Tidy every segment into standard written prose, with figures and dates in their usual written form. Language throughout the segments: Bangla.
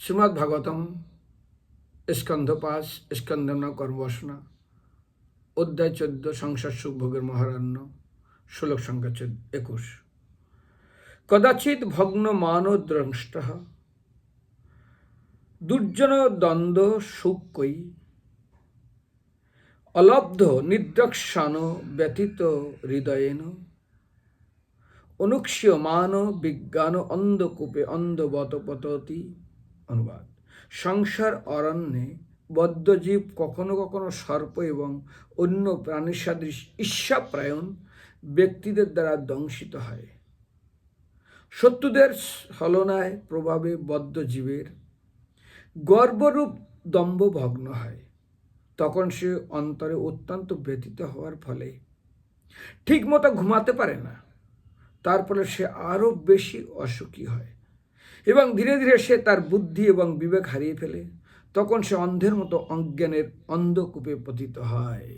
শ্রীমদ্ ভাগবতম স্কন্ধ 5 স্কন্ধ ন কর্মবাসনা অধ্যায় 14 সংসার সুখ ভোগের মহারণ্য শ্লোক সংখ্যা 21। কদাচিৎ ভগ্ন মানো দ্রংষ্ট দুর্জন দ্বন্দ্ব সুখ কই অলব্ধ নিদ্রক্ষান ব্যতীত হৃদয়েন অনুক্ষ্য মান বিজ্ঞান অন্ধকূপে অন্ধবত পততি। অনুবাদ: সংসার অরণ্যে বদ্ধজীব কখনো কখনো সর্প এবং অন্য প্রাণীর সাদৃশ ঈর্ষাপ্রায়ণ ব্যক্তিদের দ্বারা দংশিত হয়। শত্রুদের ছলনায় প্রভাবে বদ্ধজীবের গর্বরূপ দম্ভ ভগ্ন হয়। তখন সে অন্তরে অত্যন্ত ব্যথিত হওয়ার ফলে ঠিকমতো ঘুমাতে পারে না। তার ফলে সে আরও বেশি অসুখী হয় এবং ধীরে ধীরে সে তার বুদ্ধি এবং বিবেক হারিয়ে ফেলে। তখন সে অন্ধের মতো অজ্ঞানের অন্ধকূপে পতিত হয়।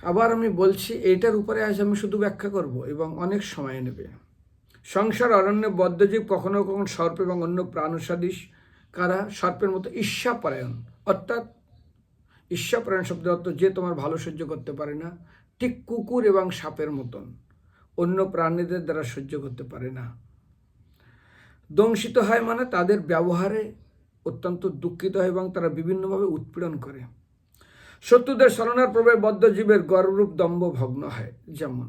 আবার আমি বলছি, এইটার উপরে আজ আমি শুধু ব্যাখ্যা করব এবং অনেক সময় নেবে। সংসার অরণ্যে বদ্ধজীব কখনো কখনো সর্প এবং অন্য প্রাণসাদৃশ কারা সর্পের মতো ঈর্ষাপরায়ণ, অর্থাৎ ঈর্ষাপরায়ণ শব্দের অর্থ যে তোমার ভালো সহ্য করতে পারে না, ঠিক কুকুর এবং সাপের মতন অন্য প্রাণীদের দ্বারা সহ্য করতে পারে না। দংশিত হয় মানে তাদের ব্যবহারে অত্যন্ত দুঃখিত হয় এবং তারা বিভিন্নভাবে উৎপীড়ন করে। শত্রুদের ছলনার প্রভাবে বদ্ধজীবের গর্বরূপ দম্ভ ভগ্ন হয়। যেমন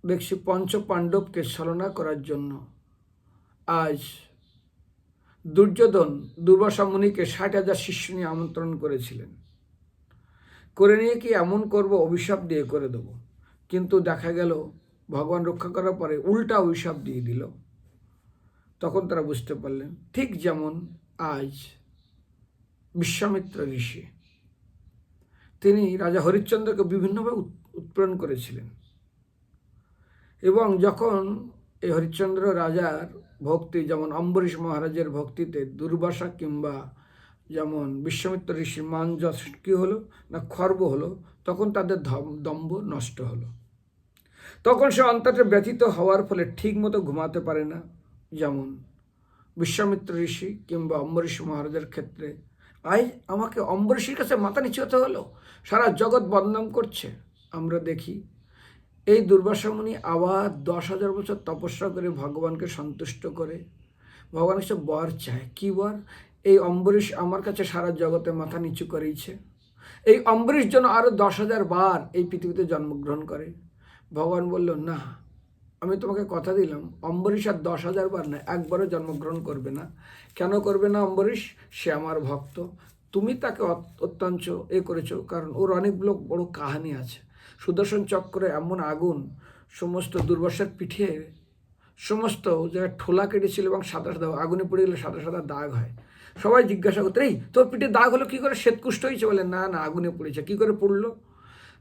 দেখছি, পঞ্চ পাণ্ডবকে ছলনা করার জন্য আজ দুর্যোধন দুর্বাসা মুনিকে 60,000 শিষ্য নিয়ে আমন্ত্রণ করেছিলেন। করে নিয়ে কি এমন করব, অভিশাপ দিয়ে করে দেব। কিন্তু দেখা গেল ভগবান রক্ষা করার পরে উল্টা অভিশাপ দিয়ে দিল। তখন তারা বুঝতে পারলেন, ঠিক যেমন আজ বিশ্বামিত্র ঋষি, তিনি রাজা হরিশ্চন্দ্রকে বিভিন্নভাবে উৎপীড়ন করেছিলেন এবং যখন এই হরিশ্চন্দ্র রাজার ভক্তি, যেমন অম্বরীশ মহারাজের ভক্তিতে দুর্বাসা কিংবা যেমন বিশ্বামিত্র ঋষির মান যশ কী হলো না খর্ব হলো, তখন তাদের দম্ভ নষ্ট হলো। তখন সে অন্তরে ব্যথিত হওয়ার ফলে ঠিক মতো ঘুমাতে পারে না। যেমন বিশ্বামিত্র ঋষি কিংবা অম্বরীশ মহারাজের ক্ষেত্রে আজ আমাকে অম্বরীশের কাছে মাথা নিচু হতে হলো, সারা জগৎ বদনাম করছে। আমরা দেখি এই দুর্বাসা মুনি আবার 10,000 বছর তপস্যা করে ভগবানকে সন্তুষ্ট করে ভগবানের কাছে বর চায়। কি বর? এই অম্বরীশ আমার কাছে সারা জগতে মাথা নিচু করেইছে, এই অম্বরীশ যেন আরও 10,000 বার এই পৃথিবীতে জন্মগ্রহণ করে। ভগবান বলল, না, আমি তোমাকে কথা দিলাম অম্বরীশ আর 10,000 বার না, একবারও জন্মগ্রহণ করবে না। কেন করবে না অম্বরীশ? সে আমার ভক্ত। তুমি তাকে অত্যন্ত করেছো, কারণ ওর অনেকগুলো বড় কাহিনী আছে। সুদর্শন চক্রে এমন আগুন সমস্ত দুর্বাসার পিঠে সমস্ত জায়গায় ঠোলা কেটেছিল এবং সাদা সাদা আগুনে পড়ে গেলে সাদা সাদা দাগ হয়। সবাই জিজ্ঞাসা করতো, এই তোর পিঠে দাগ হলো কী করে? শ্বেতকুষ্ঠ হয়েছে? বলে, না না, আগুনে পড়েছে। কী করে পড়লো?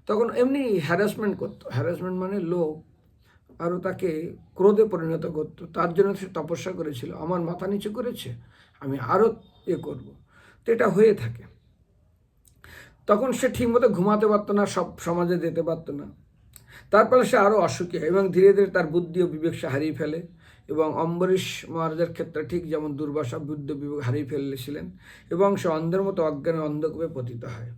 তখন এমনি হ্যারাসমেন্ট করতো। হ্যারাসমেন্ট মানে লোক আরও তাকে ক্রোধে পরিণত করতো। তার জন্য সে তপস্যা করেছিল, আমার মাথা নিচু করেছে, আমি আরও করব। তো এটা হয়ে থাকে। তখন সে ঠিকমতো ঘুমাতে পারতো না, সব সমাজে যেতে পারতো না। তারপরে সে আরও অসুখী হয় এবং ধীরে ধীরে তার বুদ্ধি ও বিবেক সে হারিয়ে ফেলে। এবং অম্বরীশ মহারাজের ক্ষেত্রে ঠিক যেমন দুর্বাসা বুদ্ধি বিবেক হারিয়ে ফেলেছিলেন এবং সে অন্ধের মতো অজ্ঞানে অন্ধকূপে পতিত হয়।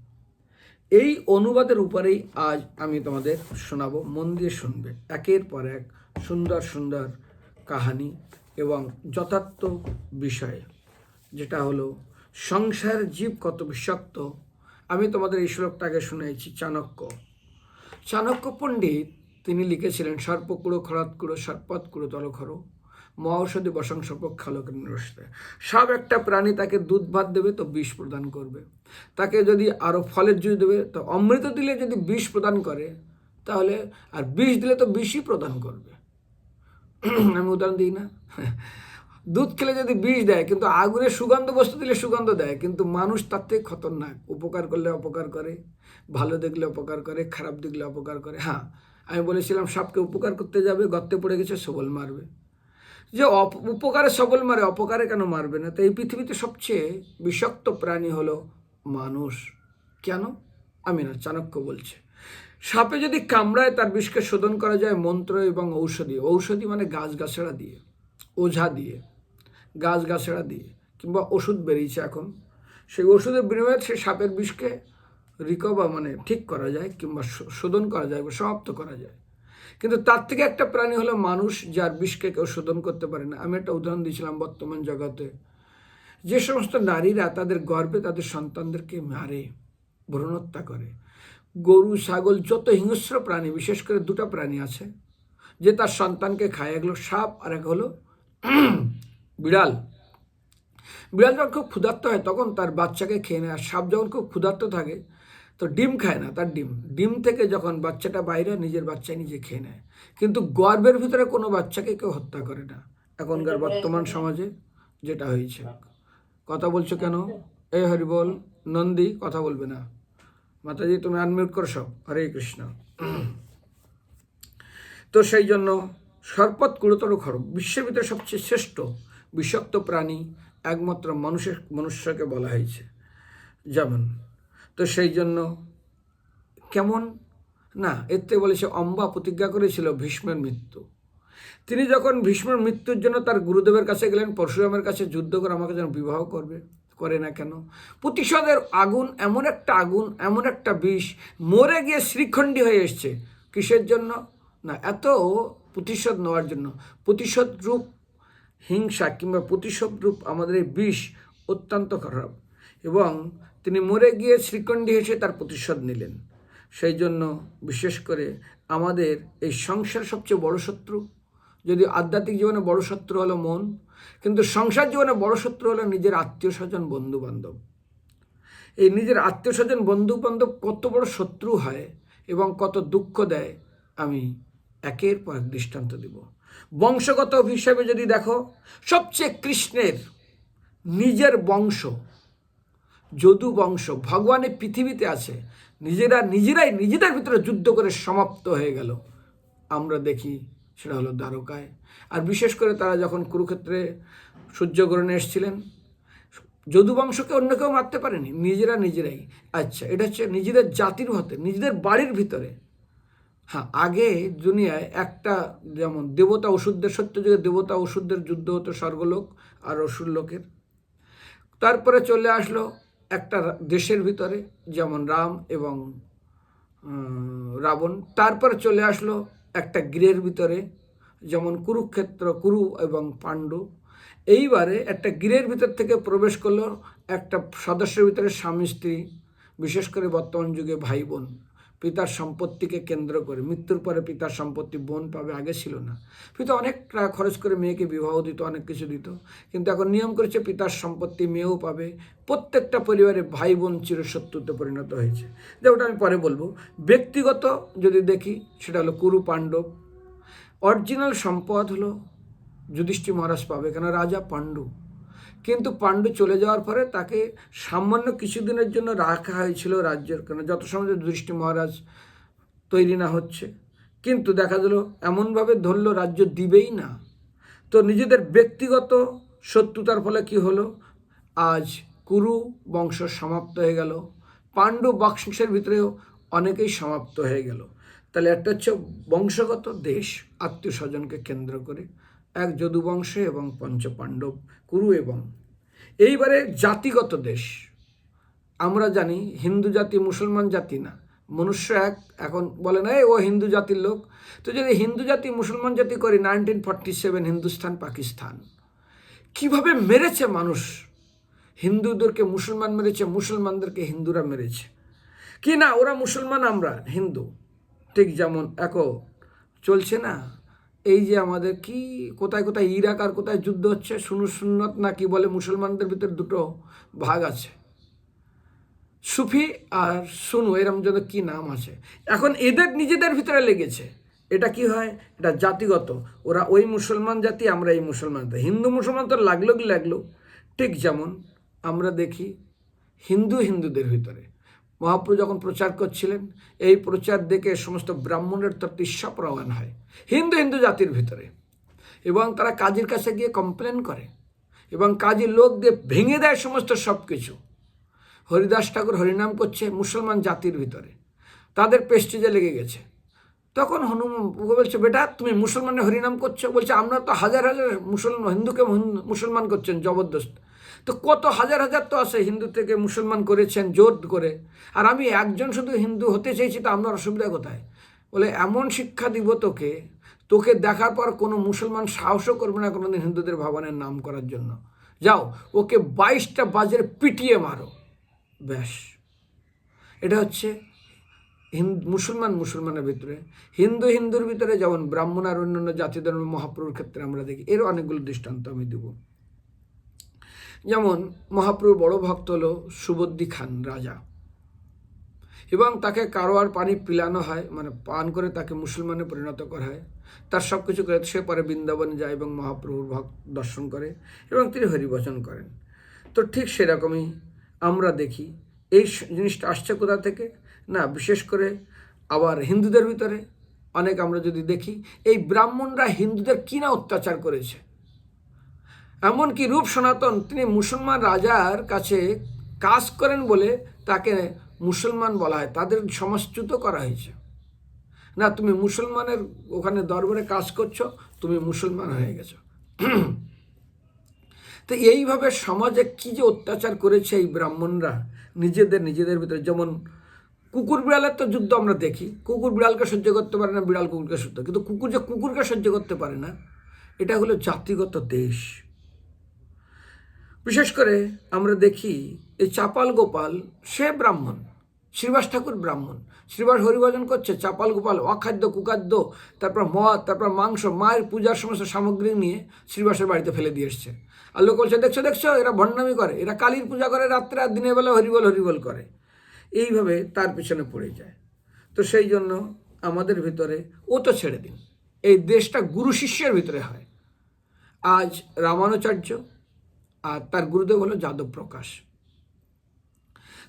এই অনুবাদের উপরেই আজ আমি তোমাদের শোনাবো, মন দিয়ে শুনবে। একের পর এক সুন্দর সুন্দর কাহিনী এবং যথার্থ বিষয়, যেটা হলো সংসার জীব কত বিষাক্ত। আমি তোমাদের এই শ্লোকটাকে শুনেছি চাণক্য পণ্ডিত, তিনি লিখেছিলেন, সর্পকুড়ো খরাতকুড়ো সর্পৎকুড়ো তলখরো মহাঔষধি বসং সর্প খালকের নিরস্তে। সব একটা প্রাণী তাকে দুধ ভাত দেবে তো বিষ প্রদান করবে, তাকে যদি আরও ফলের জুস দেবে তো অমৃত দিলে যদি বিষ প্রদান করে তাহলে, আর বিষ দিলে তো বিষই প্রদান করবে। আমি উদাহরণ দিই না, দুধ খেলে যদি বিষ দেয় কিন্তু আগুনের সুগন্ধ বস্তু দিলে সুগন্ধ দেয়, কিন্তু মানুষ তার থেকে খতরনাক। উপকার করলে অপকার করে, ভালো দেখলে অপকার করে, খারাপ দেখলে অপকার করে। হ্যাঁ, আমি বলেছিলাম সাপকে উপকার করতে যাবে, গর্তে পড়ে গেছে, সবল মারবে। যে উপকারে সবল মারে, অপকারে কেন মারবে না? তো এই পৃথিবীতে সবচেয়ে বিষাক্ত প্রাণী হলো মানুষ। কেন? আমি না, চাণক্য বলছে। সাপে যদি কামড়ায় তার বিষকে শোধন করা যায় মন্ত্র এবং ঔষধি মানে গাছগাছড়া দিয়ে। ওঝা দিয়ে, গাছগাছড়া দিয়ে, কিংবা ওষুধ বেরিয়েছে এখন, সেই ওষুধের বিনিময়ে সেই সাপের বিষকে ঠিক করা যায়, কিংবা শোধন করা যায় বা সমাপ্ত করা যায়। কিন্তু তার থেকে একটা প্রাণী হলো মানুষ, যার বিষকে কেউ শোধন করতে পারে না। আমি একটা উদাহরণ দিয়েছিলাম, বর্তমান জগতে যে সমস্ত নারীরা তাদের গর্ভে তাদের সন্তানদেরকে মারে, ভ্রূণ হত্যা করে, গরু ছাগল যত হিংস্র প্রাণী, বিশেষ করে দুটো প্রাণী আছে যে তার সন্তানকে খায়, এগুলো সাপ আর এক হলো বিড়াল। বিড়াল যখন খুব ক্ষুধার্ত হয় তখন তার বাচ্চাকে খেয়ে নেয়, আর সাপ যখন খুব ক্ষুধার্ত থাকে তো ডিম খায় না, তার ডিম থেকে যখন বাচ্চাটা বাইরে, নিজের বাচ্চা নিজে খেয়ে নেয়। কিন্তু গর্ভের ভিতরে কোনো বাচ্চাকে কেউ হত্যা করে না এখনকার বর্তমান সমাজে, যেটা হয়েছে। কথা বলছো কেন? এই হরি বল। নন্দী কথা বলবে না। মাতাজি তুমি আনমিউট করো সব। হরে কৃষ্ণ। তো সেই জন্য সর্পত কুড়তর খড়গ, বিশ্বের ভিতরে সবচেয়ে শ্রেষ্ঠ বিষাক্ত প্রাণী একমাত্র মনুষ্যকে বলা হয়েছে। যেমন, তো সেই জন্য কেমন না, এতে বলেছে অম্বা প্রতিজ্ঞা করেছিল ভীষ্মের মৃত্যু। তিনি যখন ভীষ্মের মৃত্যুর জন্য তার গুরুদেবের কাছে গেলেন, পরশুরামের কাছে যুদ্ধ করে আমাকে যেন বিবাহ করে না কেন। প্রতিশোধের আগুন, এমন একটা বিষ, মরে গিয়ে শ্রীখণ্ডী হয়ে এসছে। কিসের জন্য? না, এত প্রতিশোধ নেওয়ার জন্য। প্রতিশোধ রূপ হিংসা কিংবা প্রতিশোধ রূপ আমাদের এই বিষ অত্যন্ত খারাপ, এবং তিনি মরে গিয়ে শ্রীখণ্ডী এসে তার প্রতিশোধ নিলেন। সেই জন্য বিশেষ করে আমাদের এই সংসার সবচেয়ে বড় শত্রু। যদি আধ্যাত্মিক জীবনে বড় শত্রু হলো মন, কিন্তু সংসার জীবনে বড় শত্রু হলো নিজের আত্মীয় স্বজন, বন্ধু বান্ধব। এই নিজের আত্মীয় স্বজন, বন্ধু বান্ধব কত বড় শত্রু হয় এবং কত দুঃখ দেয়, আমি একের পর এক দৃষ্টান্ত দিব। বংশগত হিসাবে যদি দেখো, সবচেয়ে কৃষ্ণের নিজের বংশ, যদু বংশ, ভগবানের পৃথিবীতে আছে, নিজেরাই নিজেদের ভিতরে যুদ্ধ করে সমাপ্ত হয়ে গেল। আমরা দেখি সেটা হলো দ্বারকায়। আর বিশেষ করে তারা যখন কুরুক্ষেত্রে সূর্যগ্রহণে এসেছিলেন, যদুবংশকে অন্য কেউ মারতে পারেনি, নিজেরাই। আচ্ছা, এটা হচ্ছে নিজেদের জাতির হতে, নিজেদের বাড়ির ভিতরে। হ্যাঁ, আগে দুনিয়ায় একটা, যেমন দেবতা অসুরদের, সত্যযুগে দেবতা অসুরদের যুদ্ধ হতো, স্বর্গলোক আর অসুর লোকের। তারপরে চলে আসলো একটা দেশের ভিতরে, যেমন রাম এবং রাবণ। তারপরে চলে আসলো একটা গৃহের ভিতরে, যেমন কুরুক্ষেত্র, কুরু এবং পাণ্ডু। এইবারে একটা গৃহের ভিতর থেকে প্রবেশ করলো একটা সদস্যের ভিতরে স্বামী স্ত্রী, বিশেষ করে বর্তমান যুগে ভাই বোন, পিতার সম্পত্তিকে কেন্দ্র করে। মৃত্যুর পরে পিতার সম্পত্তি বোন পাবে, আগে ছিল না। পিতা অনেক টাকা খরচ করে মেয়েকে বিবাহ দিত, অনেক কিছু দিত, কিন্তু এখন নিয়ম করেছে পিতার সম্পত্তি মেয়েও পাবে। প্রত্যেকটা পরিবারে ভাই বোন চিরশত্রুতে পরিণত হয়েছে, যেটা আমি পরে বলবো। ব্যক্তিগত যদি দেখি, সেটা হলো কুরু পাণ্ডব। অরিজিনাল সম্পদ হলো যুধিষ্ঠির মহারাজ পাবে, কেন রাজা পাণ্ডু। কিন্তু পাণ্ডু চলে যাওয়ার পরে তাকে সামান্য কিছুদিনের জন্য রাখা হয়েছিল রাজ্যের, কেন যত সময় যুধিষ্ঠির মহারাজ তৈরি না হচ্ছে। কিন্তু দেখা গেল এমনভাবে ধরলো রাজ্য দিবেই না। তো নিজেদের ব্যক্তিগত শত্রুতার ফলে কি হলো, আজ কুরু বংশ সমাপ্ত হয়ে গেল, পাণ্ডু বংশের ভিতরেও অনেকেই সমাপ্ত হয়ে গেল। তাহলে একটা হচ্ছে বংশগত দেশ, আত্মীয় স্বজনকে কেন্দ্র করে, এক যদুবংশ এবং পঞ্চপাণ্ডব, কুরু। এবং এইবারে জাতিগত দেশ, আমরা জানি হিন্দু জাতি মুসলমান জাতি না, মনুষ্য এক। এখন বলে না ও হিন্দু জাতির লোক। তো যদি হিন্দু জাতি মুসলমান জাতি করি, 1947 হিন্দুস্তান পাকিস্তান কিভাবে মেরেছে মানুষ, হিন্দুদেরকে মুসলমান মেরেছে, মুসলমানদেরকে হিন্দুরা মেরেছে। কি না, ওরা মুসলমান আমরা হিন্দু, ঠিক যেমন এখন চলছে না এই যে আমাদের কি কোথায় কোথায় ইরাক আর কোথায় যুদ্ধ হচ্ছে, সুন্নত না কি বলে, মুসলমানদের ভিতরে দুটো ভাগ আছে, সুফি আর সুনু, এরম যেন কি নাম আছে। এখন এদের নিজেদের ভিতরে লেগেছে। এটা কি হয়, এটা জাতিগত। ওরা ওই মুসলমান জাতি, আমরা এই মুসলমান জাতি। হিন্দু মুসলমান তো লাগলো কি লাগলো। ঠিক যেমন আমরা দেখি হিন্দুদের ভিতরে মহাপ্রভু যখন প্রচার করছিলেন, এই প্রচার দেখে সমস্ত ব্রাহ্মণের তরফ ঈর্ষা প্রমাণ হয় হিন্দু জাতির ভিতরে, এবং তারা কাজীর কাছে গিয়ে কমপ্লেন করে, এবং কাজীর লোক দিয়ে ভেঙে দেয় সমস্ত সব কিছু। হরিদাস ঠাকুর হরিনাম করছে মুসলমান জাতির ভিতরে, তাদের পেস্টিজে লেগে গেছে। তখন হনুমান বলছে, বেটা তুমি মুসলমানের হরিনাম করছো? বলছে, আমরা তো হাজার হাজার হিন্দুকে মুসলমান করছেন জবরদস্ত। তো কত হাজার হাজার তো আছে হিন্দু থেকে মুসলমান করেছেন জোর করে, আর আমি একজন শুধু হিন্দু হতে চাইছি, তো আপনার অসুবিধা কোথায়? বলে, এমন শিক্ষা দিব তোকে, তোকে দেখার পর কোনো মুসলমান সাহসও করবে না কোনোদিন হিন্দুদের ভগবানের নাম করার জন্য। যাও, ওকে 22টা বাজের পিটিয়ে মারো, ব্যাস। এটা হচ্ছে মুসলমানের ভিতরে, হিন্দুর ভিতরে যেমন ব্রাহ্মণ আর অন্যান্য জাতি ধর্ম মহাপ্রভুর ক্ষেত্রে আমরা দেখি। এরও অনেকগুলো দৃষ্টান্ত আমি দেব। যেমন মহাপ্রভুর বড় ভক্ত হলো সুবুদ্ধি খান রাজা, এবং তাকে কারোয়ার পানি পিলানো হয়, মানে পান করে তাকে মুসলমানে পরিণত করা হয়। তার সব কিছু করে সে পরে বৃন্দাবনে যায় এবং মহাপ্রভুর দর্শন করে এবং তিনি হরিভজন করেন। তো ঠিক সেরকমই আমরা দেখি এই জিনিসটা আসছে কোথা থেকে না, বিশেষ করে আবার হিন্দুদের ভিতরে অনেক আমরা যদি দেখি, এই ব্রাহ্মণরা হিন্দুদের কিনা অত্যাচার করেছে। এমনকি রূপ সনাতন তিনি মুসলমান রাজার কাছে কাজ করেন বলে তাকে মুসলমান বলা হয়, তাদের সমাজচ্যুত করা হয়েছে। না, তুমি মুসলমানের ওখানে দরবারে কাজ করছো, তুমি মুসলমান হয়ে গেছো। তো এইভাবে সমাজে কি যে অত্যাচার করেছে এই ব্রাহ্মণরা নিজেদের ভিতরে। যেমন কুকুর বিড়ালের তো যুদ্ধ আমরা দেখি, কুকুর বিড়ালকে সহ্য করতে পারে না, বিড়াল কুকুরকে সহ্য, কিন্তু কুকুর যে কুকুরকে সহ্য করতে পারে না, এটা হলো জাতিগত দেশ। বিশেষ করে আমরা দেখি এই চাপাল গোপাল, সে ব্রাহ্মণ, শ্রীবাস ঠাকুর ব্রাহ্মণ, শ্রীবাস হরিভজন করছে, চাপাল গোপাল অখাদ্য কুখাদ্য, তারপর মদ, তারপর মাংস, মায়ের পূজার সমস্ত সামগ্রী নিয়ে শ্রীবাসের বাড়িতে ফেলে দিয়ে এসছে। আর লোক বলছে, দেখছো এরা ভণ্ডামি করে, এরা কালীর পূজা করে রাত্রে, আর দিনের বেলা হরিবল করে। এইভাবে তার পিছনে পড়ে যায়। তো সেই জন্য আমাদের ভিতরে ও তো ছেড়ে দিন, এই দেশটা গুরু শিষ্যের ভিতরে হয়। আজ রামানুচার্য আর তার গুরুদেব হলো যাদব প্রকাশ।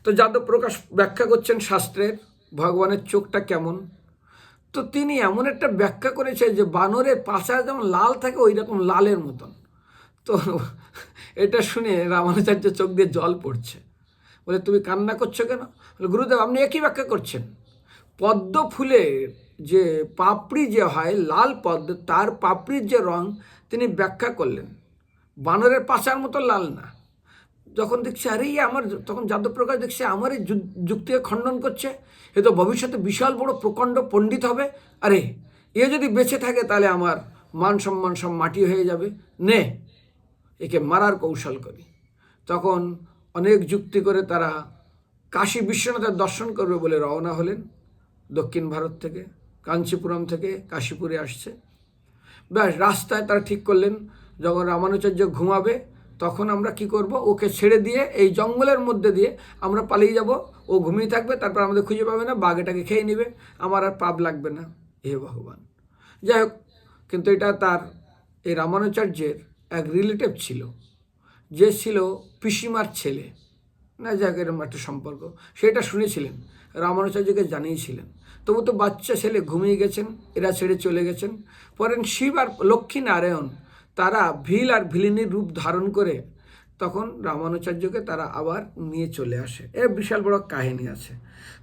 তো যাদব প্রকাশ ব্যাখ্যা করছেন শাস্ত্রের ভগবানের চোখটা কেমন। তো তিনি এমন একটা ব্যাখ্যা করেছে যে বানরের পাছা যেমন লাল থাকে ওই রকম লালের মতন। তো এটা শুনে রামানুচার্য চোখ দিয়ে জল পড়ছে, বলে, তুমি কান্না করছো কেন? বলে, গুরুদেব আপনি একই ব্যাখ্যা করছেন। পদ্ম ফুলের যে পাপড়ি যে হয় লাল পদ্ম, তার পাপড়ির যে রং তিনি ব্যাখ্যা করলেন, বানরের পাছার মতো লাল না। যখন দেখছে আরে আমার, তখন যাদব প্রকাশ দেখছে আমার এই যুক্তিকে খণ্ডন করছে, এ তো ভবিষ্যতে বিশাল বড় প্রকাণ্ড পণ্ডিত হবে, আরে এ যদি বেঁচে থাকে তাহলে আমার মান সম্মান সব মাটি হয়ে যাবে, নে একে মারার কৌশল করি। তখন অনেক যুক্তি করে তারা কাশী বিশ্বনাথের দর্শন করবে বলে রওনা হলেন। দক্ষিণ ভারত থেকে, কাঞ্চিপুরম থেকে কাশীপুরে আসছে। ব্যাস রাস্তায় তারা ঠিক করলেন যখন রামানুচার্য ঘুমাবে তখন আমরা কি করব, ওকে ছেড়ে দিয়ে এই জঙ্গলের মধ্যে দিয়ে আমরা পালিয়ে যাব, ও ঘুমিয়ে থাকবে, তারপর আমাদের খুঁজে পাবে না, বাঘ এটাকে খেয়ে নেবে, আমার আর পাপ লাগবে না। হে ভগবান। যাই হোক, কিন্তু এটা তার এই রামানুচার্যের এক রিলেটিভ ছিল, যে ছিল পিসিমার ছেলে, না যাক এরকম একটা সম্পর্ক, সেটা শুনেছিলেন, রামানুচার্যকে জানিয়েছিলেন। তবু তো বাচ্চা ছেলে ঘুমিয়ে গেছেন, এরা ছেড়ে চলে গেছেন। পরে শিব আর লক্ষ্মী নারায়ণ তারা ভিল আর ভিলিনীর রূপ ধারণ করে তখন রামানুচার্যকে তারা আবার নিয়ে চলে আসে। এর বিশাল বড় কাহিনী আছে।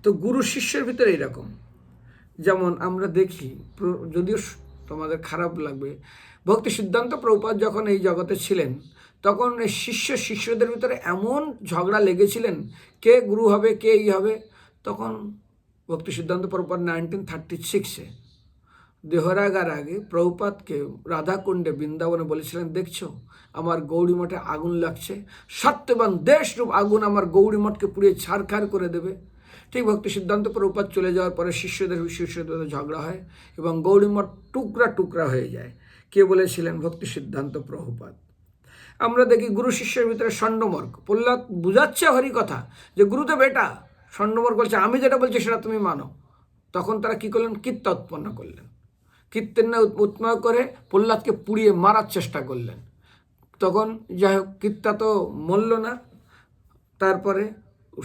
তো গুরু শিষ্যের ভিতরে এরকম, যেমন আমরা দেখি, যদিও তোমাদের খারাপ লাগবে, ভক্তি সিদ্ধান্ত প্রভুপাদ যখন এই জগতে ছিলেন তখন শিষ্যদের ভিতরে এমন ঝগড়া লেগেছিলেন, কে গুরু হবে, কে হবে। তখন ভক্তি সিদ্ধান্ত প্রভুপাদ 1936-এ দেহরাগার আগে প্রভুপাদকে রাধাকুণ্ডে বৃন্দাবনে বলেছিলেন, দেখছো আমার গৌরী মঠে আগুন লাগছে, সত্যবান দেশরূপ আগুন আমার গৌরী মঠকে পুড়িয়ে ছারখার করে দেবে। ঠিক ভক্তি সিদ্ধান্ত প্রভুপাদ চলে যাওয়ার পরে শিষ্যদের ঝগড়া হয় এবং গৌরী মঠ টুকরা টুকরা হয়ে যায়। কে বলেছিলেন? ভক্তি সিদ্ধান্ত প্রভুপাদ। আমরা দেখি গুরু শিষ্যের ভিতরে ষণ্ডমর্গ। প্রহ্লাদ বুঝাচ্ছে হরি কথা যে গুরুদেব এটা, ষণ্ডমর্গ বলছে আমি যেটা বলছি সেটা তুমি মানো। তখন তারা কি করলেন? কীর্তা উৎপন্ন করলেন। কীর্তন উৎপন্ন করে প্রহ্লাদকে পুড়িয়ে মারার চেষ্টা করলেন। তখন যাই হোক, কীর্তা তো মরল না, তারপরে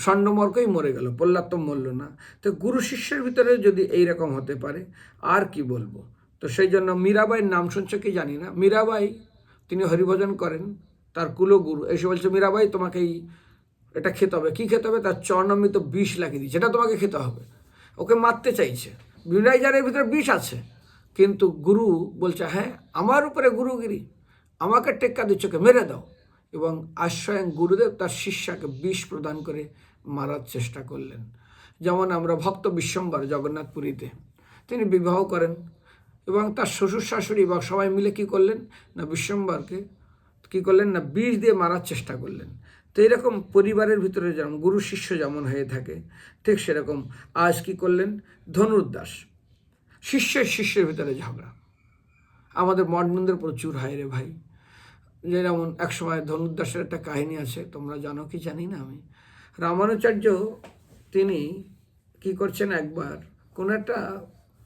ষণ্ডমর্গই মরে গেল, প্রহ্লাদ তো মরল না। তো গুরু শিষ্যের ভিতরে যদি এইরকম হতে পারে আর কি বলবো। তো সেই জন্য মীরাবাইয়ের নাম শুনছো কি জানি না, মীরাবাই তিনি হরিভজন করেন, তার কুলগুরু এসে বলছে, মীরাবাই তোমাকে এটা খেতে হবে। কী খেতে হবে? তার চরণামৃত বিষ লাগিয়ে দিচ্ছে, এটা তোমাকে খেতে হবে। ওকে মারতে চাইছে, বিনাইজারের ভিতরে বিষ আছে, কিন্তু গুরু বলছে হ্যাঁ আমার উপরে গুরুগিরি, আমাকে টেক্কা দিচ্ছকে মেরে দাও। এবং স্বয়ং গুরুদেব তার শিষ্যাকে বিষ প্রদান করে মারার চেষ্টা করলেন। যেমন আমরা ভক্ত বিশ্বম্বর জগন্নাথপুরীতে তিনি বিবাহ করেন এবং তার শ্বশুর শাশুড়ি বা সবাই মিলে কি করলেন না বিশ্বম্বরকে কি করলেন না বিষ দিয়ে মারার চেষ্টা করলেন। তো এরকম পরিবারের ভিতরে যেমন গুরু শিষ্য যেমন হয়ে থাকে, ঠিক সেরকম আজ কি করলেন ধনুর্দাস শিষ্যের ভিতরে ঝগড়া। আমাদের মঠ মন্দির প্রচুর হয় রে ভাই। যেমন একসময় ধনুর্দাসের একটা কাহিনী আছে, তোমরা জানো কি জানি না আমি। রামানুচার্য তিনি কি করছেন, একবার কোনো একটা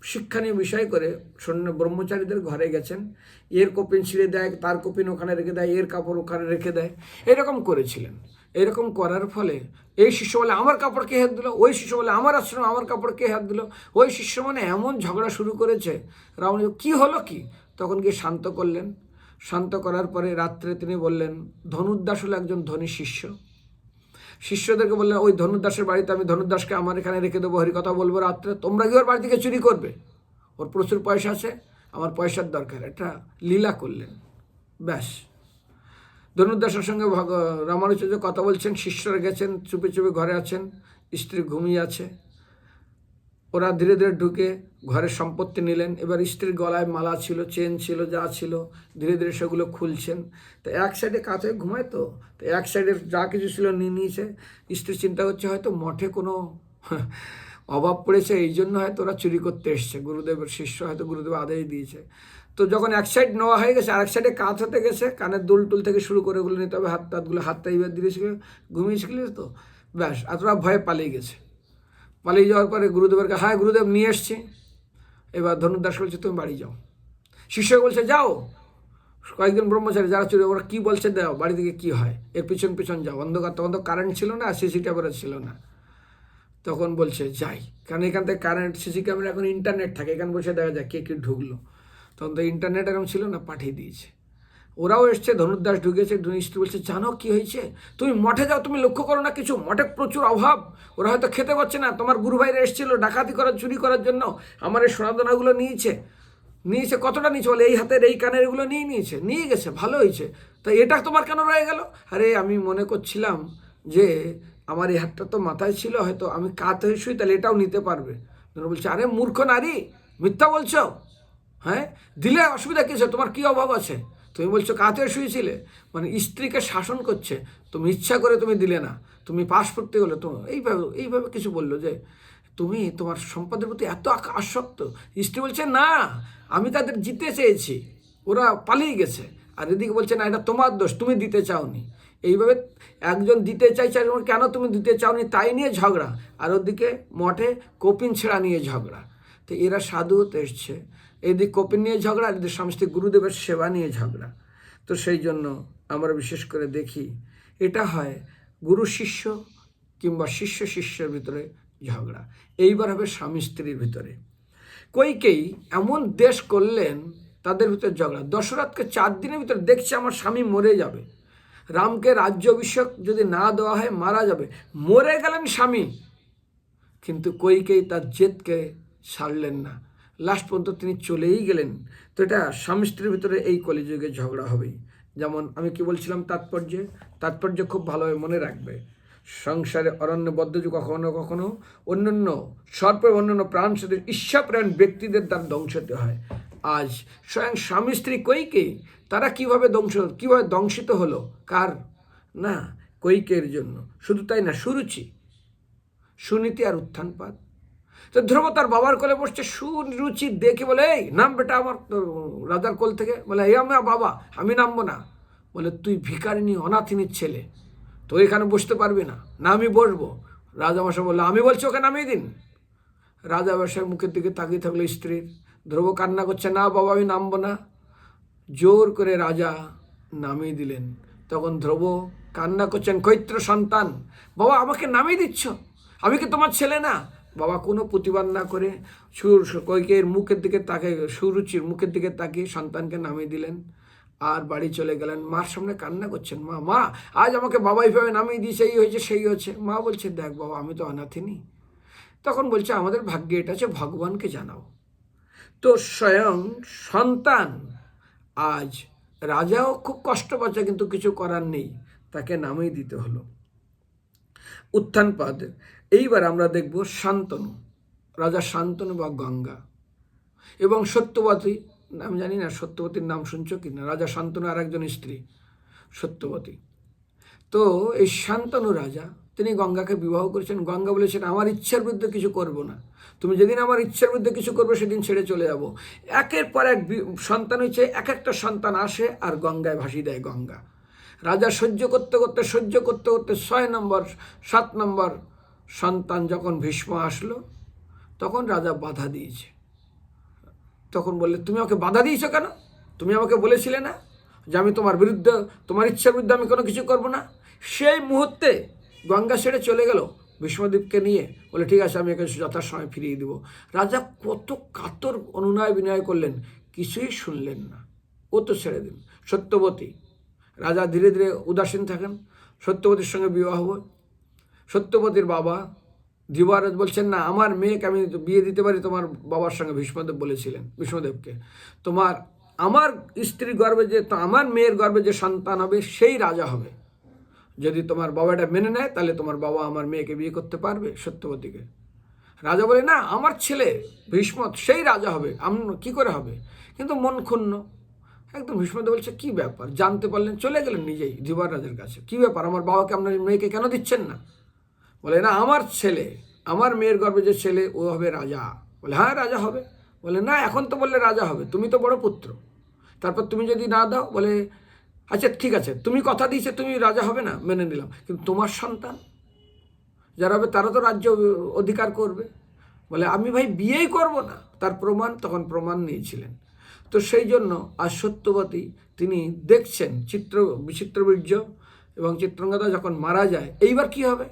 শিক্ষণীয় বিষয় করে সৈন্য ব্রহ্মচারীদের ঘরে গেছেন, এর কপিন ছিঁড়ে দেয়, তার কপিন ওখানে রেখে দেয়, এর কাপড় ওখানে রেখে দেয়, এরকম করেছিলেন। এরকম করার ফলে এই শিষ্য বলে আমার কাপড় কে হাত দিল, ওই শিষ্য বলে আমার আশ্রম আমার কাপড় কে হাত দিল, ওই শিষ্য মানে এমন ঝগড়া শুরু করেছে। রামানুজ কি হলো কি, তখন গিয়ে শান্ত করলেন। শান্ত করার পরে রাত্রে তিনি বললেন ধনুর্দাস হলো একজন ধনী শিষ্য। শিষ্যদেরকে বললেন ওই ধনুর্দাসের বাড়িতে আমি ধনুর্দাসকে আমার এখানে রেখে দেবো, হরিকথা বলবো রাত্রে, তোমরা কি ওর বাড়ি থেকে চুরি করবে, ওর প্রচুর পয়সা আছে, আমার পয়সার দরকার। এটা লীলা করলেন। ব্যাস, ধনুর্দাসের সঙ্গে রামানুচার্য কথা বলছেন, শিষ্যরা গেছেন, চুপে চুপে ঘরে আছেন, স্ত্রী ঘুমিয়ে আছে। ওরা ধীরে ধীরে ঢুকে ঘরের সম্পত্তি নিলেন। এবার স্ত্রীর গলায় মালা ছিল, চেন ছিল, যা ছিল ধীরে ধীরে সেগুলো খুলছেন। তো এক সাইডে কাছে ঘুমায়, তো এক সাইডের যা কিছু ছিল নিয়ে নিয়েছে। স্ত্রী চিন্তা করছে হয়তো মঠে কোনো অভাব পড়েছে, এই জন্য হয়তো ওরা চুরি করতে এসছে, গুরুদেবের শিষ্য হয়তো গুরুদেব আদেশ দিয়েছে। তো যখন এক সাইড নেওয়া হয়ে গেছে, আরেক সাইডে কাজ হতে গেছে, কানের দুল টুল থেকে শুরু করে ওগুলো নিতে হবে, হাতটা এবার দিয়েছিল, ঘুমিয়েছিল। তো ব্যাস, এতটা ভয়ে পালিয়ে গেছে। পালিয়ে যাওয়ার পরে গুরুদেবের কাছে, হ্যাঁ গুরুদেব নিয়ে এসছি। এবার ধনুর্দাস বলছে তুমি বাড়ি যাও। শিষ্য বলছে যাও, কয়েকজন ব্রহ্মচারী যারা চুরি, ওরা কী বলছে দাও, বাড়ি থেকে কী হয় এর পিছন পিছন যাও। অন্ধকার, তখন তো কারেন্ট ছিল না, সিসি ক্যামেরা ছিল না। তখন বলছে যাই, কারণ এখান থেকে কারেন্ট সিসি ক্যামেরা এখন ইন্টারনেট থাকে, এখানে বসে দেখা যায় কে কে ঢুকলো। তখন তো ইন্টারনেট এরকম ছিল না, পাঠিয়ে দিয়েছে। ওরাও এসছে, ধনুর্দাস ঢুকেছে। স্ত্রী বলছে জানো কি হয়েছে, তুমি মঠে যাও, তুমি লক্ষ্য করো না কিছু, মঠে প্রচুর অভাব, ওরা হয়তো খেতে পাচ্ছে না, তোমার গুরু ভাইরা এসেছিল ডাকাতি করার, চুরি করার জন্য, আমার এই সোনাদানাগুলো নিয়েছে। কতটা নিয়েছে বলে এই হাতের এই কানের এগুলো নিয়ে গেছে, ভালো হয়েছে। তা এটা তোমার কেন রয়ে গেল? আরে আমি মনে করছিলাম যে আমার এই হাতটা তো মাথায় ছিল, হয়তো আমি কাত হয়ে শুই, তাহলে এটাও নিতে পারবে। বলছে আরে মূর্খ নারী, মিথ্যা বলছো, হ্যাঁ দিলে অসুবিধা কিছু, তোমার কি অভাব আছে, তুমি বলছো কাতে শুয়েছিলে। মানে স্ত্রীকে শাসন করছে, তুমি ইচ্ছা করে তুমি দিলে না, তুমি পাশ করতে গেলে তো এইভাবে কিছু বললো যে তুমি তোমার সম্পদের প্রতি এত আসক্ত। স্ত্রী বলছে না, আমি তাদের জিতে চেয়েছি, ওরা পালিয়ে গেছে। আর এদিকে বলছে না এটা তোমার দোষ, তুমি দিতে চাওনি। এইভাবে একজন দিতে চাইছে, কেন তুমি দিতে চাওনি তাই নিয়ে ঝগড়া, আর ওদিকে মঠে কপিন ছেঁড়া নিয়ে ঝগড়া। তো এরা সাধু হতে এসছে, এদিকে কপিন নিয়ে ঝগড়া, এদের স্বামী স্ত্রী গুরুদেবের সেবা নিয়ে ঝগড়া। তো সেই জন্য আমরা বিশেষ করে দেখি এটা হয় গুরু শিষ্য কিংবা শিষ্য শিষ্যের ভিতরে ঝগড়া। এইবার হবে স্বামী স্ত্রীর ভিতরে। কইকেয়ী এমন দেশ করলেন, তাদের ভিতরে ঝগড়া। দশরথকে 4 দিনের ভিতরে দেখছে আমার স্বামী মরে যাবে, রামকে রাজ্যাভিষেক যদি না দেওয়া হয় মারা যাবে, মরে গেলেন স্বামী। কিন্তু কইকেয়ী তার জেদকে ছাড়লেন না, লাস্ট পর্যন্ত তিনি চলেই গেলেন। তো এটা স্বামী স্ত্রীর ভিতরে এই কলিযুগে ঝগড়া হবেই। যেমন আমি কি বলছিলাম, তাৎপর্য খুব ভালোভাবে মনে রাখবে। সংসারে অরণ্যবদ্ধ যে কখনো কখনো অন্যান্য সর্পের অন্যান্য প্রাণ সাথে ঈর্ষাপ্রাণ ব্যক্তিদের দ্বারা ধ্বংসিত হয়। আজ স্বয়ং স্বামী স্ত্রী কইকেয়ী তারা কিভাবে ধ্বংসিত হলো, কার না কইকেয়ীর জন্য। শুধু তাই না, সুনীতি আর উত্থানপাত। তো ধ্রুব তার বাবার কোলে বসছে, সুরুচি দেখে বলে এই নাম বেটা আমার রাজার কোল থেকে। বলে এই আমার বাবা, আমি নামবো না। বলে তুই ভিখারিনী অনাথিনীর ছেলে, তো এখানে বসতে পারবি না। না আমি বসবো। রাজামশাই বললো আমি বলছি ওকে নামিয়ে দিন। রাজামশাই মুখের দিকে তাকিয়ে থাকলো স্ত্রীর। ধ্রুব কান্না করছে, না বাবা আমি নামবো না। জোর করে রাজা নামিয়ে দিলেন। তখন ধ্রুব কান্না করছেন, কৈত্র সন্তান, বাবা আমাকে নামিয়ে দিচ্ছ, আমি কি তোমার ছেলে না? বাবা কোনো প্রতিবাদ না করে কইকেয়ীর মুখের দিকে তাকিয়ে, সুরুচির মুখের দিকে তাকিয়ে সন্তানকে নামিয়ে দিলেন আর বাড়ি চলে গেলেন। মার সামনে কান্না করছেন, মা আজ আমাকে বাবা এইভাবে নামিয়ে দিয়েছে, এই হয়েছে সেই হয়েছে। মা বলছে দেখ বাবা আমি তো অনাথিনী, তখন বলছে আমাদের ভাগ্যে এটা আছে, ভগবানকে জানাও। তো স্বয়ং সন্তান আজ, রাজাও খুব কষ্ট পাচ্ছে, কিন্তু কিছু করার নেই, তাকে নামিয়ে দিতে হলো। উত্থানপাদ। এইবার আমরা দেখব শান্তনু, রাজা শান্তনু বা গঙ্গা, এবং সত্যবতী। আমি জানি না সত্যবতীর নাম শুনছো কি না, রাজা শান্তনু আর একজন স্ত্রী সত্যবতী। তো এই শান্তনু রাজা, তিনি গঙ্গাকে বিবাহ করেছেন। গঙ্গা বলেছেন আমার ইচ্ছার বিরুদ্ধে কিছু করব না, তুমি যেদিন আমার ইচ্ছার বিরুদ্ধে কিছু করবে সেদিন ছেড়ে চলে যাব। একের পর এক সন্তান হয়েছে, এক একটা সন্তান আসে আর গঙ্গায় ভাসিয়ে দেয় গঙ্গা। রাজা সহ্য করতে করতে 6 নম্বর 7 নম্বর সন্তান যখন ভীষ্ম আসলো, তখন রাজা বাধা দিয়েছে। তখন বললে তুমি আমাকে বাধা দিয়েছো কেন? তুমি আমাকে বলেছিলে না যে আমি তোমার বিরুদ্ধে, তোমার ইচ্ছার বিরুদ্ধে আমি কোনো কিছু করব না? সেই মুহূর্তে গঙ্গা ছেড়ে চলে গেল ভীষ্মদেবকে নিয়ে, বলে ঠিক আছে আমি একে যথাসময় ফিরিয়ে দেবো। রাজা কত কাতর অনুনয় বিনয় করলেন, কিছুই শুনলেন না, ও তো ছেড়ে দিন। সত্যবতী, রাজা ধীরে ধীরে উদাসীন থাকেন, সত্যবতীর সঙ্গে বিবাহ হয়। সত্যবতীর বাবা যুবরাজ বলছেন না, আমার মেয়েকে আমি বিয়ে দিতে পারি তোমার বাবার সঙ্গে। ভীষ্মদেব বলেছিলেন ভীষ্মদেবকে, তোমার আমার স্ত্রীর গর্ভে যে, আমার মেয়ের গর্ভে যে সন্তান হবে সেই রাজা হবে। যদি তোমার বাবা এটা মেনে নেয় তাহলে তোমার বাবা আমার মেয়েকে বিয়ে করতে পারবে, সত্যবতীকে। রাজা বলে না, আমার ছেলে ভীষ্ম সেই রাজা হবে, আমি কী করে হবে? কিন্তু মন ক্ষুণ্ণ একদম। ভীষ্মদেব বলছে কী ব্যাপার, জানতে পারলেন, চলে গেলেন নিজেই যুবরাজের কাছে, কী ব্যাপার আমার বাবাকে আপনার মেয়েকে কেন দিচ্ছেন না? বলে না, আমার ছেলে, আমার মেয়ের গর্ভে যে ছেলে ও হবে রাজা। বলে হ্যাঁ রাজা হবে। বলে না, এখন তো বললে রাজা হবে, তুমি তো বড় পুত্র, তারপর তুমি যদি না দাও, বলে আচ্ছা ঠিক আছে, তুমি কথা দিয়েছে তুমি রাজা হবে না, মেনে নিলাম, কিন্তু তোমার সন্তান যারা হবে তারা তো রাজ্য অধিকার করবে। বলে আমি ভাই বিয়েই করব না, তার প্রমাণ, তখন প্রমাণ নিয়েছিলেন। তো সেই জন্য আর সত্যবতী তিনি দেখছেন বিচিত্রবীর্য এবং চিত্রাঙ্গদা যখন মারা যায়, এইবার কি হবে?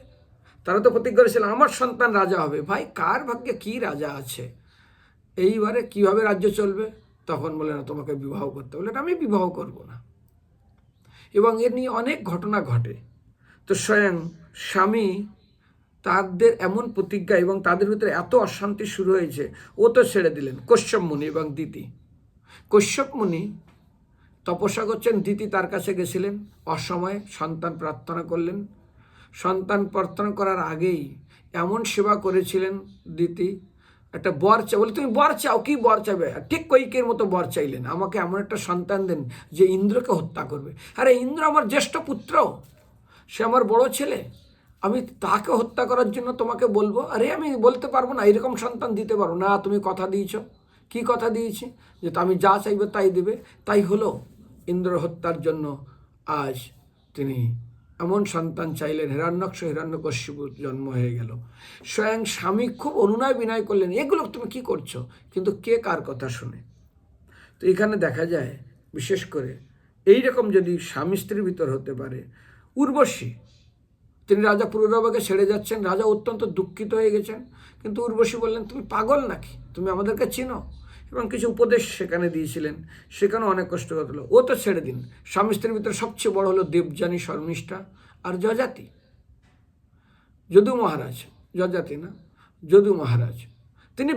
তারা তো প্রতিজ্ঞা করেছিল আমার সন্তান রাজা হবে। ভাই কার ভাগ্যে কি রাজা আছে? এইবারে কিভাবে রাজ্য চলবে? তখন বলে না, তোমাকে বিবাহ করতে। বলে আমি বিবাহ করব না। এবং এ নিয়ে অনেক ঘটনা ঘটে। তো স্বয়ং স্বামী তাদের এমন প্রতিজ্ঞা এবং তাদের ভিতরে এত অশান্তি শুরু হয়েছে, ও তো ছেড়ে দিলেন। কশ্যপ মুনি এবং দিতি, কশ্যপ মুনি তপস্যা করছেন, দিতি তার কাছে গেছিলেন, অসময়ে সন্তান প্রার্থনা করলেন। সন্তান প্রার্থনা করার আগেই এমন সেবা করেছিলেন দিতি, একটা বর চাও, বলে তুমি বর চাও, কি বর চাইবে? ঠিক কৈকের মতো বর চাইলেন, আমাকে এমন একটা সন্তান দেন যে ইন্দ্রকে হত্যা করবে। আরে ইন্দ্র আমার জ্যেষ্ঠ পুত্র, সে আমার বড় ছেলে, আমি তাকে হত্যা করার জন্য তোমাকে বলবো? আরে আমি বলতে পারবো না, এরকম সন্তান দিতে পারবো না। তুমি কথা দিয়েছ। কি কথা দিয়েছি? যে আমি যা চাইবে তাই দেবে। তাই হলো, ইন্দ্র হত্যার জন্য আজ তিনি এমন সন্তান চাইলেন, হিরণ্যাক্ষ হিরণ্যকশিপুর জন্ম হয়ে গেল। স্বয়ং স্বামী খুব অনুনয় বিনয় করলেন, এগুলো তুমি কি করছো? কিন্তু কে কার কথা শুনে? তো এখানে দেখা যায় বিশেষ করে এইরকম যদি স্বামী স্ত্রীর ভিতর হতে পারে। উর্বশী, তিনি রাজা পুরুরবাকে ছেড়ে যাচ্ছেন, রাজা অত্যন্ত দুঃখিত হয়ে গেছেন, কিন্তু উর্বশী বললেন তুমি পাগল নাকি, তুমি আমাদেরকে চিনো? এবং কিছু উপদেশ সেখানে দিয়েছিলেন, সেখানেও অনেক কষ্ট হলো। ও তো ছেড়ে দিন। স্বামী স্ত্রীর ভিতরে সবচেয়ে বড় হলো দেবযানী শর্মিষ্ঠা আর যজাতি। যদু মহারাজ, যজাতি না, যদু মহারাজ, তিনি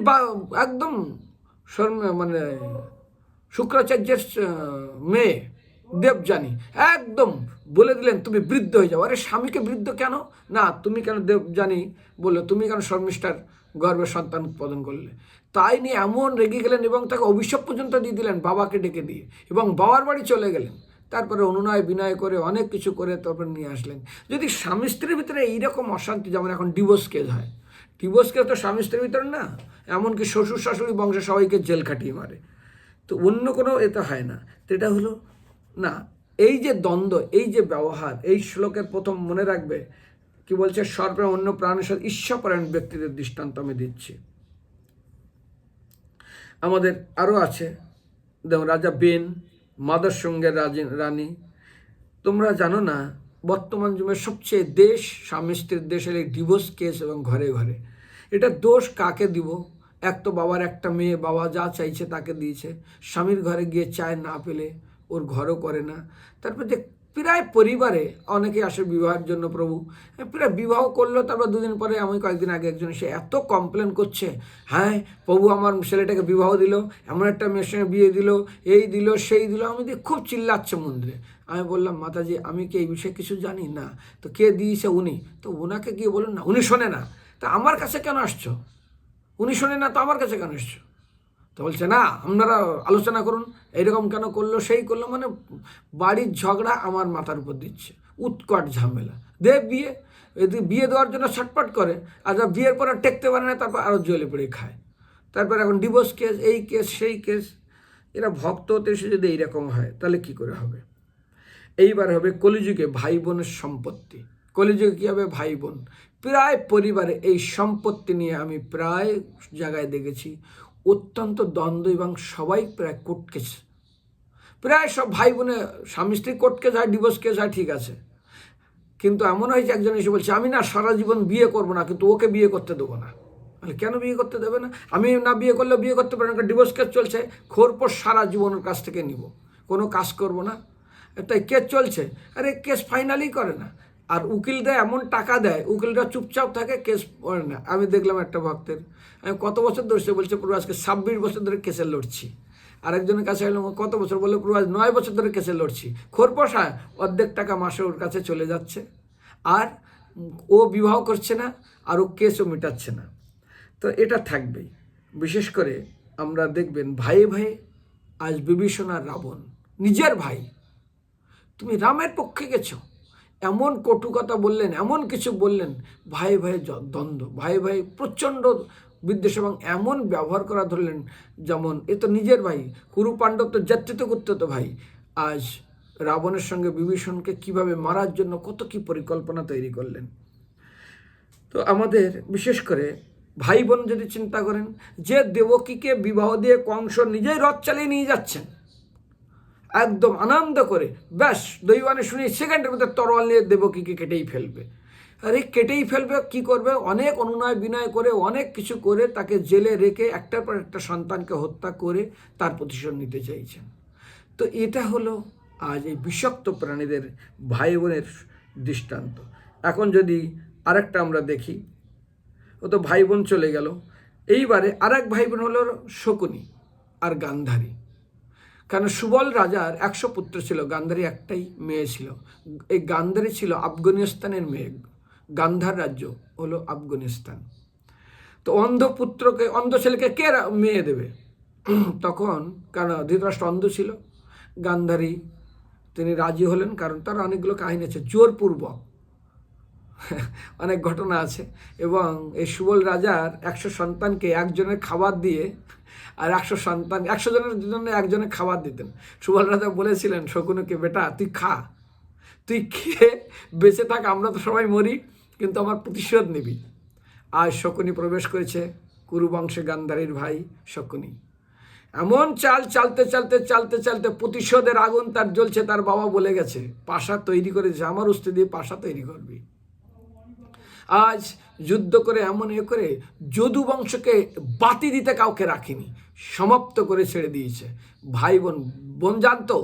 একদম মানে শুক্রাচার্যের মেয়ে দেবযানী, একদম বলে দিলেন তুমি বৃদ্ধ হয়ে যাও। আরে স্বামীকে বৃদ্ধ কেন? না তুমি কেন দেবযানী বললো, তুমি কেন শর্মিষ্ঠার গর্ভে সন্তান উৎপাদন করলে? তাই নিয়ে এমন রেগে গেলেন এবং তাকে অভিশাপ পর্যন্ত দিয়ে দিলেন বাবাকে ডেকে দিয়ে, এবং বাবার বাড়ি চলে গেলেন। তারপরে অনুনয় বিনয় করে অনেক কিছু করে তারপর নিয়ে আসলেন। যদি স্বামী স্ত্রীর ভিতরে এইরকম অশান্তি, যেমন এখন ডিভোর্স কেস হয়, ডিভোর্স কেস তো স্বামী স্ত্রীর ভিতরে না, এমনকি শ্বশুর শাশুড়ি বংশে সবাইকে জেল খাটিয়ে মারে, তো অন্য কোনো এতে হয় না। তো এটা হলো না, এই যে দ্বন্দ্ব, এই যে ব্যবহার, এই শ্লোকের প্রথম মনে রাখবে কি বলছে, সর্বে অন্য প্রাণের সাথে ঈশ্বরপরায়ণ ব্যক্তিদের দৃষ্টান্ত আমি দিচ্ছি। আমাদের আরও আছে, দেখো রাজা বেন, মাদার সঙ্গে রানী। তোমরা জানো না বর্তমান যুগে সবচেয়ে দেশ, স্বামী স্ত্রীর দেশের এই ডিভোর্স কেস এবং ঘরে ঘরে। এটা দোষ কাকে দিব? এক তো বাবার একটা মেয়ে, বাবা যা চাইছে তাকে দিয়েছে, স্বামীর ঘরে গিয়ে চায় না পেলে ওর ঘরও করে না, তারপর যে প্রায় পরিবারে অনেকে আসে বিবাহের জন্য প্রভু, প্রায় বিবাহ করলো, তারপর দুদিন পরে আমি কয়েকদিন আগে একজন সে এত কমপ্লেন করছে, হ্যাঁ প্রভু আমার ছেলেটাকে বিবাহ দিল, এমন একটা মেয়ের সঙ্গে বিয়ে দিল, এই দিল সেই দিল, আমি দিয়ে খুব চিল্লাচ্ছে মন্দিরে। আমি বললাম মাতাজি আমি কি এই বিষয়ে কিছু জানি না, তো কে দিয়েছে উনি, তো ওনাকে গিয়ে বলুন না, উনি শোনে না, তা আমার কাছে কেন আসছো? উনি শোনে না তো আমার কাছে কেন এসছো? তো বলছে না আপনারা আলোচনা করুন, এইরকম কেন করলো সেই করলো, মানে বাড়ির ঝগড়া আমার মাথার উপর দিচ্ছে, উৎকট ঝামেলা। বিয়ে এদিকে বিয়ে দেওয়ার জন্য ছটপট করে, আর যা বিয়ের পর আর টেকতে পারে না, তারপর আরও জলে পড়ে খায়, তারপর এখন ডিভোর্স কেস, এই কেস সেই কেস। এরা ভক্ত হতে এসে যদি এইরকম হয় তাহলে কি করে হবে? এইবার হবে কলিযুগে ভাই বোনের সম্পত্তি। কলিযুগে কী হবে? ভাই বোন প্রায় পরিবারে এই সম্পত্তি নিয়ে আমি প্রায় জায়গায় দেখেছি অত্যন্ত দ্বন্দ্ব, এবং সবাই প্রায় কোর্ট কেস, প্রায় সব ভাই বোনে স্বামী স্ত্রী কোর্ট কেস হয়, ডিভোর্স কেস হয়, ঠিক আছে, কিন্তু এমন হয়েছে একজন এসে বলছে আমি না সারা জীবন বিয়ে করবো না, কিন্তু ওকে বিয়ে করতে দেবো না। কেন বিয়ে করতে দেবে না? আমি না বিয়ে করলে বিয়ে করতে পারি না, ডিভোর্স কেস চলছে, খোরপোশ সারা জীবনের কাছ থেকে নিব, কোনো কাজ করব না, তাই কেস চলছে। আরে কেস ফাইনালই করে না, আর উকিলরা এমন টাকা দেয়, উকিলরা চুপচাপ থাকে, কেস করে না। আমি দেখলাম একটা ভক্তের, আমি কত বছর ধরে, বলছে পুরো আজকে 26 বছর ধরে কেসে লড়ছি। আরেকজনের কাছে এলাম, কত বছর, বলে পুরো আজ 9 বছর ধরে কেসে লড়ছি। খোরপোশায় অর্ধেক টাকা মাসে ওর কাছে চলে যাচ্ছে, আর ও বিবাহ করছে না, আর ও কেসও মেটাচ্ছে না। তো এটা থাকবেই। বিশেষ করে আমরা দেখবেন ভাই ভাই, আজ বিভীষণ আর রাবণ, নিজের ভাই, তুমি রামের পক্ষে গেছো, এমন কটু কথা বললেন, এমন কিছু বললেন, ভাই ভাই দ্বন্দ্ব, ভাই ভাই প্রচণ্ড বিদ্বেষ, এবং এমন ব্যবহার করা ধরলেন যেমন এ তো নিজের ভাই, কুরু পাণ্ডব তো জাত্যিত করতে তো ভাই। আজ রাবণের সঙ্গে বিভীষণকে কিভাবে মারার জন্য কত কি পরিকল্পনা তৈরি করলেন। তো আমাদের বিশেষ করে ভাই বোন যদি চিন্তা করেন, যে দেবকীকে বিবাহ দিয়ে কংস নিজেই রথ চালিয়ে নিয়ে যাচ্ছেন একদম আনন্দ করে, ব্যাস দৈবানে শুনে সেকেন্ডের মধ্যে তরোয়াল নিয়ে দেবকীকে কেটেই ফেলবে। আরে কেটেই ফেলবে, কি করবে? অনেক অনুনয় বিনয় করে, অনেক কিছু করে তাকে জেলে রেখে একটার পর একটা সন্তানকে হত্যা করে তার প্রতিশোধ নিতে চাইছেন। তো এটা হলো আজ এই বিষাক্ত প্রাণীদের ভাই বোনের দৃষ্টান্ত। এখন যদি আরেকটা আমরা দেখি, ও তো ভাই বোন চলে গেল, এইবারে আরেক ভাই বোন হলো শকুনি আর গান্ধারী। কারণ সুবল রাজার 100 পুত্র ছিল, গান্ধারী একটাই মেয়ে ছিল। এই গান্ধারী ছিল আফগানিস্তানের মেয়ে, গান্ধার রাজ্য হলো আফগানিস্তান। তো অন্ধ ছেলেকে কে মেয়ে দেবে? তখন কারণ ধৃতরাষ্ট্র অন্ধ ছিল, গান্ধারী তিনি রাজি হলেন, কারণ তার অনেকগুলো কাহিনী আছে, জোরপূর্বক অনেক ঘটনা আছে। এবং এই সুবল রাজার 100 সন্তানকে একজনের খাবার দিয়ে, আর 100 জনের জন্য একজনের খাবার দিতেন। সুবল রাজা বলেছিলেন শকুনকে, বেটা তুই খা, তুই খেয়ে বেঁচে থাক, আমরা তো সবাই মরি, কিন্তু আমার প্রতিশোধ নিবি। আজ শকুনি প্রবেশ করেছে কুরুবংশে, গান্ধারীর ভাই শকুনি। এমন চালতে চালতে প্রতিশোধের আগুন তার জ্বলছে। তার বাবা বলে গেছে, পাশা তৈরি করেছে, আমার উস্তে দিয়ে পাশা তৈরি করবি। আজ যুদ্ধ করে এমন করে যদু বংশকে বাতি দিতে কাউকে রাখেনি, সমাপ্ত করে ছেড়ে দিয়েছে। ভাই বোন, বোন জানতো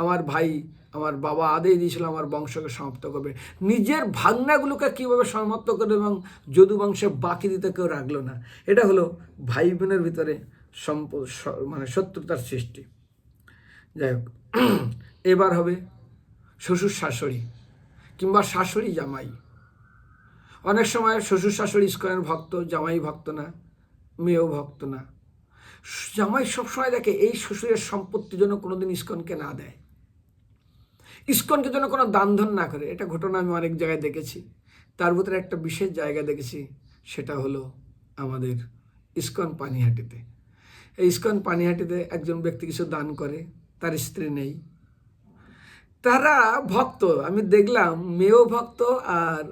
আমার ভাই, আমার বাবা আদেশ দিয়েছিল আমার বংশকে সমাপ্ত করবে, নিজের ভাগনাগুলোকে কীভাবে সমাপ্ত করবে, এবং যদু বংশে বাকি দিতে কেউ রাখলো না। এটা হলো ভাই বোনের ভিতরে মানে শত্রুতার সৃষ্টি। যাই হোক, এবার হবে শ্বশুর শাশুড়ি কিংবা শাশুড়ি জামাই। অনেক সময় শ্বশুর শাশুড়ি ইস্কনের ভক্ত, জামাই ভক্ত না, মেয়েও ভক্ত না। জামাই সবসময় দেখে এই শ্বশুরের সম্পত্তির জন্য কোনোদিন ইস্কনকে না দেয়, ইস্কনকে যেন কোনো দানধন না করে। এটা ঘটনা আমি অনেক জায়গায় দেখেছি। তার ভিতরে একটা বিশেষ জায়গা দেখেছি, সেটা হলো আমাদের ইস্কন পানিহাটিতে। এই ইস্কন পানিহাটিতে একজন ব্যক্তি কিছু দান করে, তার স্ত্রী নেই, তারা ভক্ত, আমি দেখলাম মেয়েও ভক্ত আর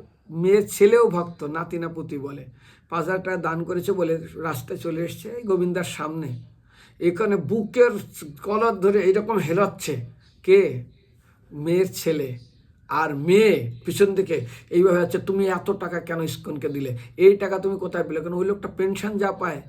মেয়ের ছেলেও ভক্ত, নাতি নাপুতি বলে। 5,000 টাকা দান করেছে বলে রাস্তায় চলে এসছে গোবিন্দার সামনে, এখানে বুকের কলার ধরে এইরকম হেলাচ্ছে কে? মেয়ের ছেলে। আর মেয়ে পিছন থেকে এইভাবে হচ্ছে, তুমি এত টাকা কেন ইস্কনকে দিলে, এই টাকা তুমি কোথায় পেলে? কারণ ওই লোকটা পেনশন যা পায়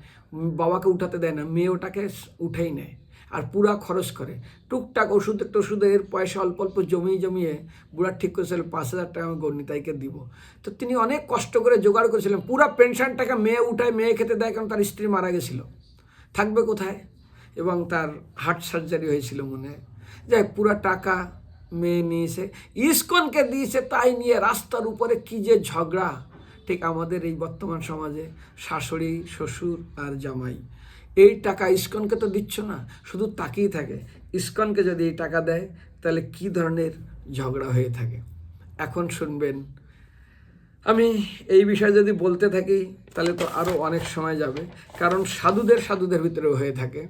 বাবাকে উঠাতে দেয় না, মেয়ে ওটাকে উঠেই নেয়। আর পুরা খরচ করে। টুকটাক ওষুধের পয়সা অল্প অল্প জমিয়ে বুড়া ঠিক করেছিল 5,000 টাকা আমি গণিতাইকে দিব। তো তিনি অনেক কষ্ট করে জোগাড় করেছিলেন। পুরা পেনশন টাকা মেয়ে উঠায়, মেয়ে খেতে দেয়, কারণ তার স্ত্রী মারা গেছিল, থাকবে কোথায়, এবং তার হার্ট সার্জারি হয়েছিল মনে হয়। যাই পুরা টাকা মেয়ে নিয়েছে, ইসকনকে দিয়েছে, তাই নিয়ে রাস্তার উপরে কি যে ঝগড়া। ঠিক আমাদের এই বর্তমান সমাজে শাশুড়ি, শ্বশুর আর জামাই, এই টাকা ইসকনকে তো দিচ্ছ না, শুধু তাকিয়ে থাকে। ইসকনকে যদি এই টাকা দেয় তাহলে কি ধরনের ঝগড়া হয়ে থাকে। এখন শুনবেন, আমি এই বিষয়ে যদি বলতে থাকি তাহলে তো আরও অনেক সময় যাবে, কারণ সাধুদের ভিতরেও হয়ে থাকে।